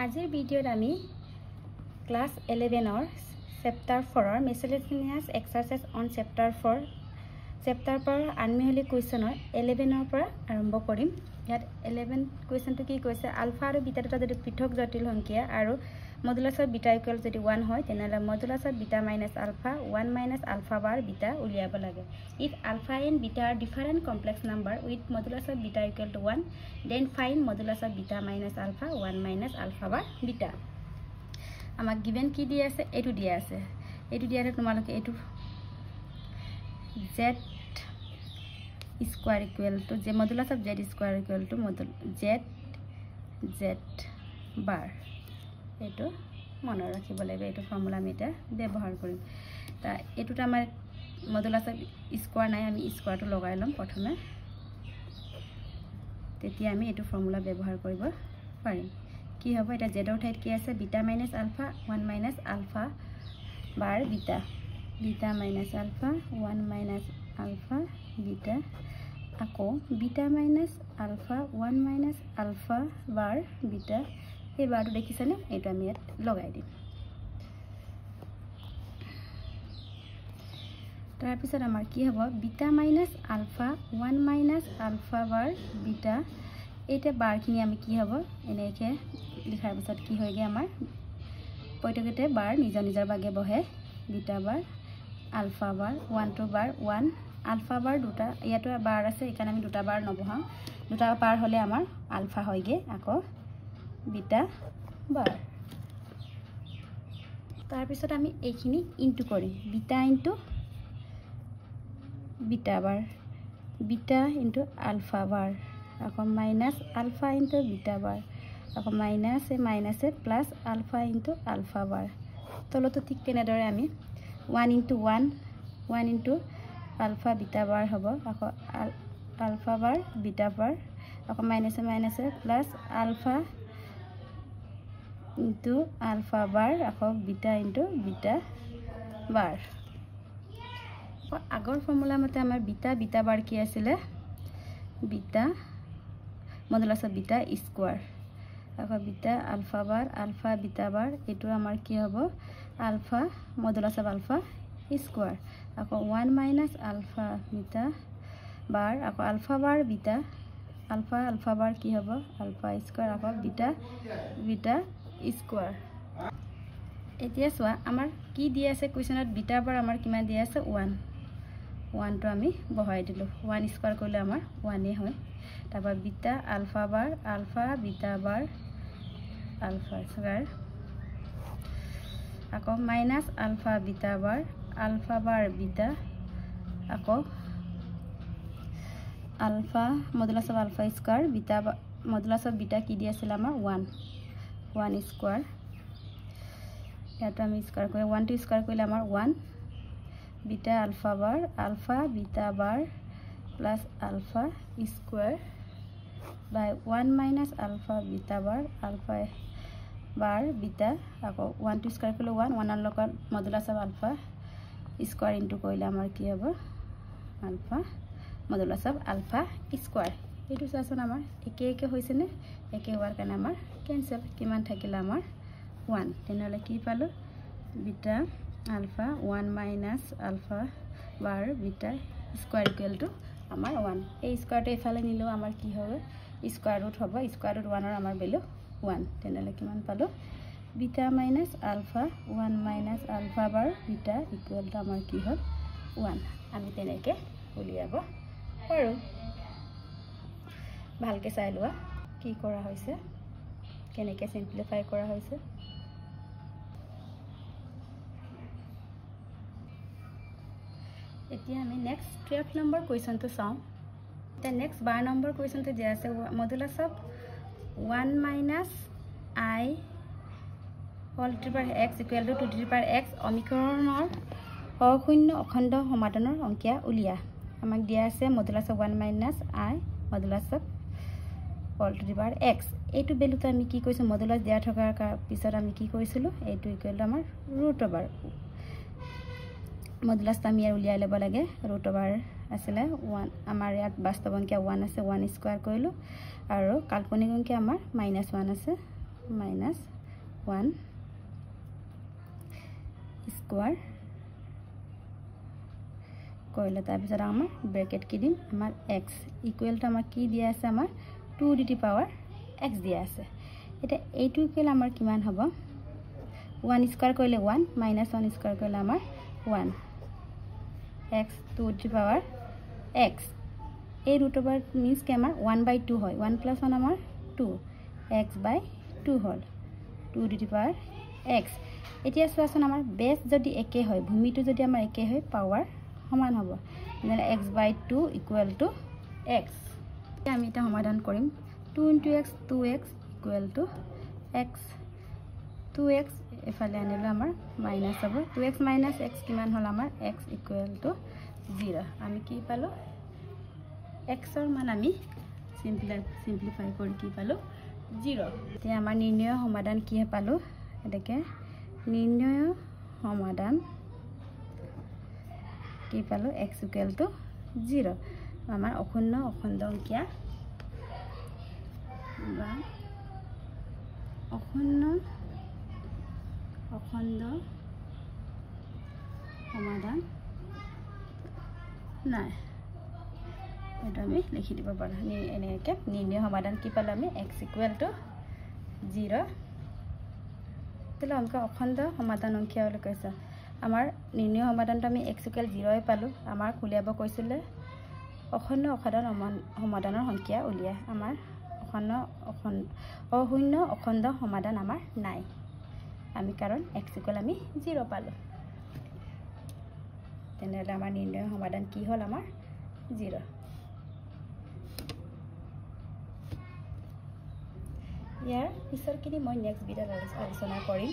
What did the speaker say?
আজিৰ ভিডিঅ'ত আমি class 11 chapter 4 miscellaneous exercise on chapter 4 chapter পৰা আনমিহলি কুৱেশ্যনৰ 11 পৰা আৰম্ভ কৰিম। ইয়াত 11 কুৱেশ্যনটো কি কৈছে, আলফা আৰু বিটা দুটা যদি পৃথক জটিল সংখ্যা আৰু মডুলাছ অফ বিটা ইকুৱেল যদি 1 হয় তেনেহলে modulus of beta minus alpha 1 minus alpha bar beta উলিয়াব লাগে। If alpha and beta are different complex number with modulus of beta equal to 1, then find modulus of beta minus alpha 1 minus alpha bar beta. আমাক given কি দিয়া আছে, এটো দিয়া আছে, এটো দিয়াতে তোমালোকে এটো z square equal to z modulus of z square equal to z bar এটো মনে ৰাখিব লাগে। এটো ফৰ্মুলা আমি এটা ব্যৱহাৰ কৰিম। তা এটোটা আমাৰ মডুলাছ অফ স্কয়াৰ নাই, আমি স্কয়াৰটো লগাই লম প্ৰথমে, তেতিয়া আমি এটো ফৰ্মুলা ব্যৱহাৰ কৰিব পাৰিম। কি হ'ব, এটা জেডৰ ঠাইত কি আছে, beta minus alpha 1 minus alpha bar beta, beta minus alpha 1 minus alpha beta, আকৌ beta minus alpha 1 minus alpha bar beta. এই বাৰটো দেখিছেনে, এইটো আমি ইয়াত লগাই দিম। তাৰ পিছত আমাৰ কি হ'ব, beta minus alpha 1 minus alpha bar beta. এইটা বাৰখিনি আমি কি হ'ব এনেকৈ লিখাৰ পিছত কি হয়গে, আমাৰ প্ৰত্যেকতে বাৰ নিজৰ নিজৰ ভাগে বহে। বিটা বাৰ আলফা বাৰ 1 টো বাৰ 1 আলফা বাৰ দুটা, ইয়াতো বাৰ আছে এইকাৰণে আমি দুটা বাৰ নবহাওঁ, দুটা বাৰ হ'লে আমাৰ আলফা হয়গে, আকৌ বিটা বাৰ। তাৰ পিছত আমি এইখিনি ইনটু কৰিম, বিটা ইনটু বিটা বাৰ, বিটা ইনটু আলফা বাৰ, আকৌ minus ULFA into beta bar, আকৌ মাইনাছে প্লাছ আলফা ইনটু আলফা বাৰ। তলতো ঠিক তেনেদৰে আমি 1 ইনটু আলফা বিটা বাৰ হ'ব, আকৌ আলফা বাৰ বিটা বাৰ, আকৌ মাইনাছে প্লাছ আলফা ইনটু আলফা বাৰ, আকৌ বিটা ইনটু বিটা বাৰ। আগৰ ফৰ্মুলা মতে আমাৰ বিটা বাৰ কি আছিলে, beta modulus of beta square, আকৌ beta alpha bar alpha beta bar, এইটো আমাৰ কি হ'ব alpha modulus of alpha square, আকৌ 1 মাইনাছ আলফা বিটা বাৰ, আকৌ alpha bar beta alpha bar কি হ'ব আলফা স্কয়াৰ, আকৌ বিটা স্কয়াৰ। এতিয়া চোৱা আমাৰ কি দিয়া আছে কুৱেশ্যনত, বিটা বাৰ আমাৰ কিমান দিয়া আছে 1 টো আমি বহাই দিলোঁ, 1 স্কয়াৰ কৰিলে আমাৰ 1 হয়। তাৰপৰা beta alpha bar alpha beta bar alpha square, আকৌ minus alpha beta bar alpha bar beta, আকৌ alpha modulus of alpha square beta modulus of beta কি দি আছিল আমাৰ 1 স্কয়াৰ। ইয়াতো আমি স্কয়াৰ কৰি 1 টো স্কয়াৰ কৰিলে আমাৰ 1 beta alpha bar alpha beta bar plus alpha square by 1 minus alpha beta bar alpha bar beta, আকৌ 1 টো স্কয়াৰ কৰিলে 1 লগত modulus of alpha square into কৰিলে আমাৰ কি হ'ব alpha modulus of alpha square. এইটো চাচোন আমাৰ একে হৈছেনে, একে হোৱাৰ কাৰণে আমাৰ কেনসেল, কিমান থাকিলে আমাৰ 1। তেনেহ'লে কি পালোঁ, beta alpha 1 minus alpha bar beta square equal to আমাৰ 1। এই স্কয়াৰটো এফালে নিলেও আমাৰ কি হ'ব স্কয়াৰ ৰুট হ'ব, স্কয়াৰ ৰুট 1 আমাৰ ভ্যালু 1। তেনেহ'লে কিমান পালোঁ, beta minus alpha 1 minus alpha bar beta equal to আমাৰ কি হ'ল 1। আমি তেনেকৈ উলিয়াব পাৰোঁ। ভালকৈ চাই লোৱা কি কৰা হৈছে, কেনেকৈ সিম্পলিফাই কৰা হৈছে। এতিয়া আমি নেক্সট 12 নম্বৰ কুৱেশ্যনটো চাওঁ। এতিয়া নেক্সট 12 নম্বৰ কুৱেশ্যনটো দিয়া আছে modulus of 1 minus i whole to the power x equal to 2 to the power x সমীকৰণৰ অশূন্য অখণ্ড সমাধানৰ সংখ্যা উলিয়া। আমাক দিয়া আছে modulus of 1 minus i modulus of whole to the power x. এইটো ভ্যালুটো আমি কি কৰিছোঁ, মডুলাছ দিয়া থকাৰ পিছত আমি কি কৰিছিলোঁ, এইটো ইকুৱেল টু আমাৰ ৰুট অভাৰ মডুলাছটো আমি ইয়াৰ উলিয়াই ল'ব লাগে। ৰুট অভাৰ আছিলে 1, আমাৰ ইয়াত বাস্তৱ সংখ্যা 1 আছে, 1 স্কয়াৰ কৰিলোঁ, আৰু কাল্পনিক সংখ্যা আমাৰ -1 আছে, minus 1 square কইলে তাৰ পিছত আমাৰ ব্ৰেকেট কি দিম আমাৰ x ইকুৱেল টু আমাৰ কি দিয়া আছে আমাৰ 2 to the power x দিয়া আছে এটা এইটো ইকুৱেল আমাৰ কিমান হ'ব 1 স্কয়াৰ কইলে 1 minus 1 স্কয়াৰ কইলে আমাৰ 1 x 2 to the power x এই root over means কি আমাৰ 1/2 হয় 1 plus 1 আমাৰ 2 x/2 hall 2 to the power x এতিয়া চোৱাচোন আমাৰ বেস যদি একে হয় ভূমিটো যদি আমাৰ একে হয় পাৱাৰ সমান হ'ব মানে x/2 equal to x আমি এটা সমাধান কৰিম 2 into x 2x equal to x 2x এফালে আনিলে আমাৰ মাইনাস হ'ব 2x minus x কিমান হল আমাৰ x equal to 0 আমি কি পালো x ৰ মান আমি সিম্পলিফাই কৰি কি পালো 0 এতিয়া আমাৰ নিৰ্ণয় সমাধান কি পালো এটাকে নিৰ্ণয় সমাধান কি পালো x equal to 0 আমাৰ অখণ্ড অংকীয়া বা অখণ্ড সমাধান নাই এটা আমি লিখি দিব পাৰো এনেকে নিৰ্ণয় সমাধান কি পালো আমি x equal to 0 তেলে অংক অখণ্ড সমাধান অংকীয়া বুলি কৈছে আমাৰ নিৰ্ণয় সমাধানটো আমি x equal 0 পালো আমাৰ খুলিয়াব কৈছিলে অখণ্ড সমাধানৰ সংখ্যা উলিয়া আমাৰ অশূন্য অখণ্ড সমাধান আমাৰ নাই আমি কাৰণ x equal আমি 0 পালো তেনে আমাৰ নিৰ্ণয় সমাধান কি হল আমাৰ 0 ইয়াৰ পিছৰ কিনি মই নেক্সট ভিডিঅ'ত আলোচনা কৰিম